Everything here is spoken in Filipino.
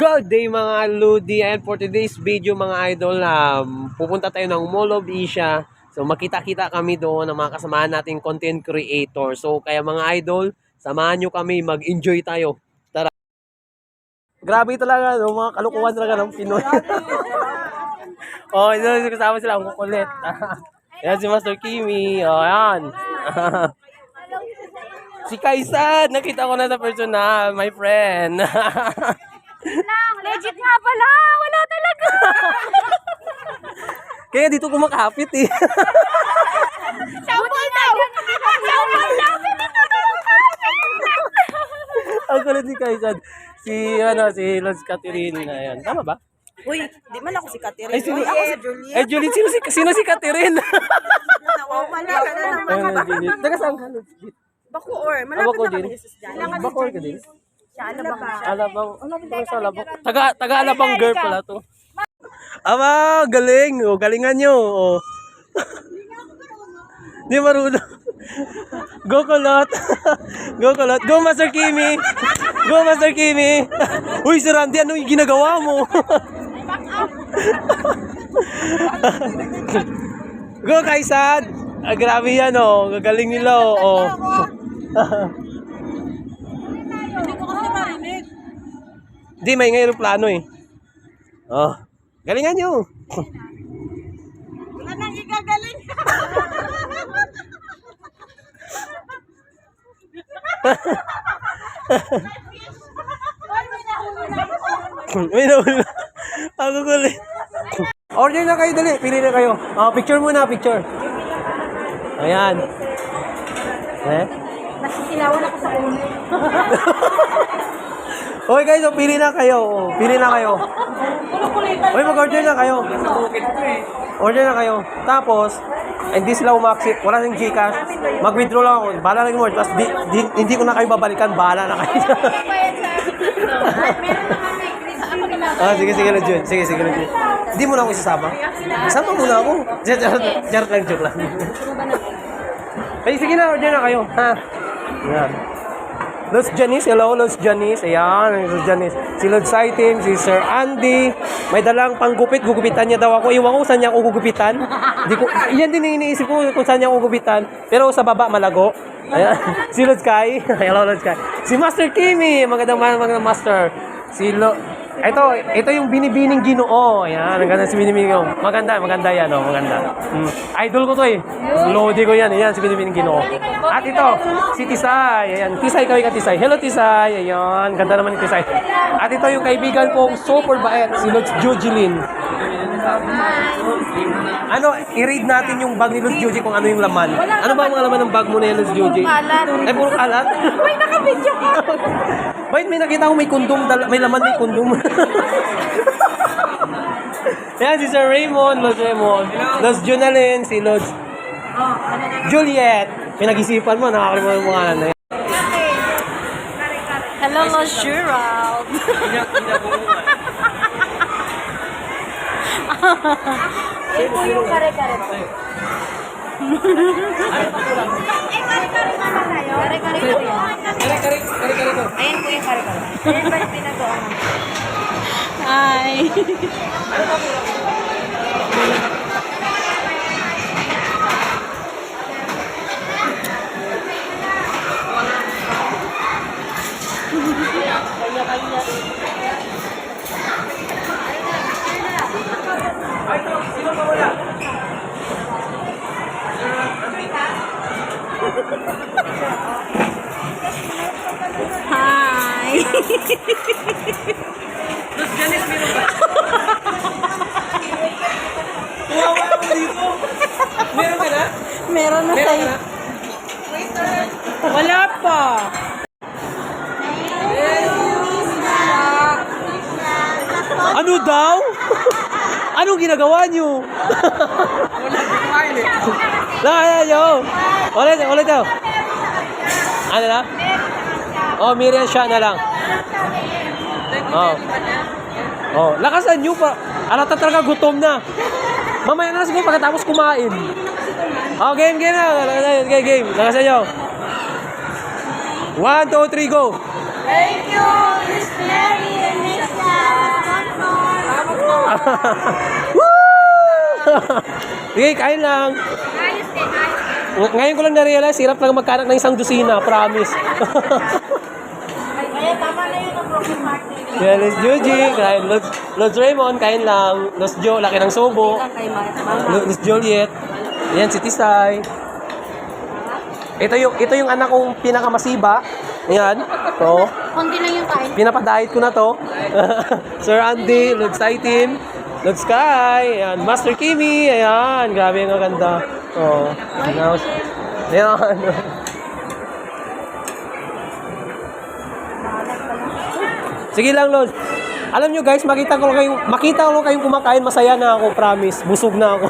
Good day mga Ludi, and for today's video mga idol, pupunta tayo ng Mall of Asia. So makita-kita kami doon ng mga kasamahan nating content creator. So kaya mga idol, samahan nyo kami, mag-enjoy tayo. Tara! Grabe talaga, no? Mga kalukuhan talaga ng Pinoy. Oh, ito kasama sila, ang kukulit. Yan si Master Kimi. Oh, yan. Si Kaisan, nakita ko na sa personal, my friend. Legit nga pala, wala talaga. Kaya dito ko makahapit eh. Sampol namin ito. Ang kulit ni Kaisan. Si Lance Catherine. Ayan. Tama ba? Uy, di man ako si Catherine. Ay, sino? Uy, ako si Juliet. Ay, Juliet. Sino si Catherine? Wala ka na naman. Ayun, Juliet. Taga saan ka? Bacoor. Ako Malapit na din. kami sa Diyan. Bacoor ka din? Siya, Alabang. Alabang pa sa Alabang. Taga Alabang girl pala to. Ama, galing. O, galingan nyo. O. Di marunong. Go Kulot. Go Kulot. Go Master Kimi. Go Master Kimi. Uy, si Randy, ano yung ginagawa mo? Go Kaisan. Grabe yan o. Gagaling nila o. Hindi ko kasi marinig. Di, may ngayon plano eh. Oh. Galingan nyo. Anong igagaling? May nahula. Ako kulit. Order na kayo, dali. Pili na kayo. Picture muna, picture. Ayan. Eh? Nasisilawan ako sa ulo. Okay guys, pili na kayo. Pili na kayo. Uy, mag-order na kayo. Order na kayo. Tapos, hindi sila umaksip. Wala nang Gcash. Mag-withdraw lang ako. Bahala lang mo. Tapos, hindi ko na kayo babalikan. Bahala na kayo. Sige, Jun. Sige, Jun. Hindi mo na ako isasama. Isama mo na ako. Joke lang. Ay, sige na, order na kayo. Ha? Yan. Los Janice, hello, Los Janice. Ayan, Los Janice. Si Lord Saitim, si Sir Andy. May dalang panggupit. Gugupitan niya daw ako. Iwan ko saan niya ako gugupitan. Yan din iniisip ko kung saan niya ako gugupitan. Pero sa baba, malago. Ayan. Si Lord Sky. Hello, Lord Sky. Si Master Kimi. Magandang Master. Ito yung binibining Ginoo. Ayan, ang ganda si binibining Ginoo. Maganda yan, oh, maganda. Idol ko to eh. Lodi ko yan, ayan, si binibining Ginoo. At ito, si Tisay. Ayan, Tisay, kaway ka Tisay. Hello Tisay, ayan, ganda naman ni Tisay. At ito yung kaibigan kong super bait, si Lord Jujilin. Ano, i-read natin yung bag ni Lord Juji kung ano yung laman. Ano ba ang mga laman ng bag mo na Lord Juji? Ay, puro kalat? Uy, naka-video ka. Wait, may nakita ko may kondom, may laman may kondom. Yan, si Sir Raymond, Los Raymond. Los Junalyn, si Los Juliet. Pinag-isipan mo, nakakalimutan mo nga na yan. Hello, Los Gerald. Ayun po yung kare-kare. Kare-kare na lang tayo. Kare-kare po yan. Kare-kare to. Ayun po yung kare-kare. Ayun ba yung pinagawa mo? Hi. Ay, ito, sino ba wala? Hi. Los Janice, meron ba? Tuwawa ako dito. Meron ka na? Meron na Meron sa'yo. ka na? Wala pa. Ano daw? Anong ginagawa niyo? Wala nyo. Ulit daw. Ano na? Oh, Miriam siya na lang. Oh, lakasan nyo pa. Alata talaga gutom na. Mamaya na siguro pagkatapos kumain. Oh, game na. Game. Lakasan nyo. 1, 2, 3, go. Thank you, Miss Mary and Miss Woo! Sige, kain lang. Ayos din, ayos. Ngayon ko lang na-realize, hirap lang magkanak ng isang dosina, promise. Kaya tama na yun ang broken heart na yun. Yan, Los Joji, kain. Los Raymond, kain lang. Los Jo, laki ng subo. Kay mama. Los Juliet. Yan, si Tisay. Ito yung anak kong pinakamasiba. Ayan. So, Konti lang yung kain. pinapadayet ko na to. Sir Andy, Lord Saitin, Lord Sky, ayan. Master Kimi, ayan. Grabe ang ganda. Oh. Now, ayan. Sige lang, Lord. Alam nyo guys, makita ko lang kayong kumakain, masaya na ako, promise. Busog na ako.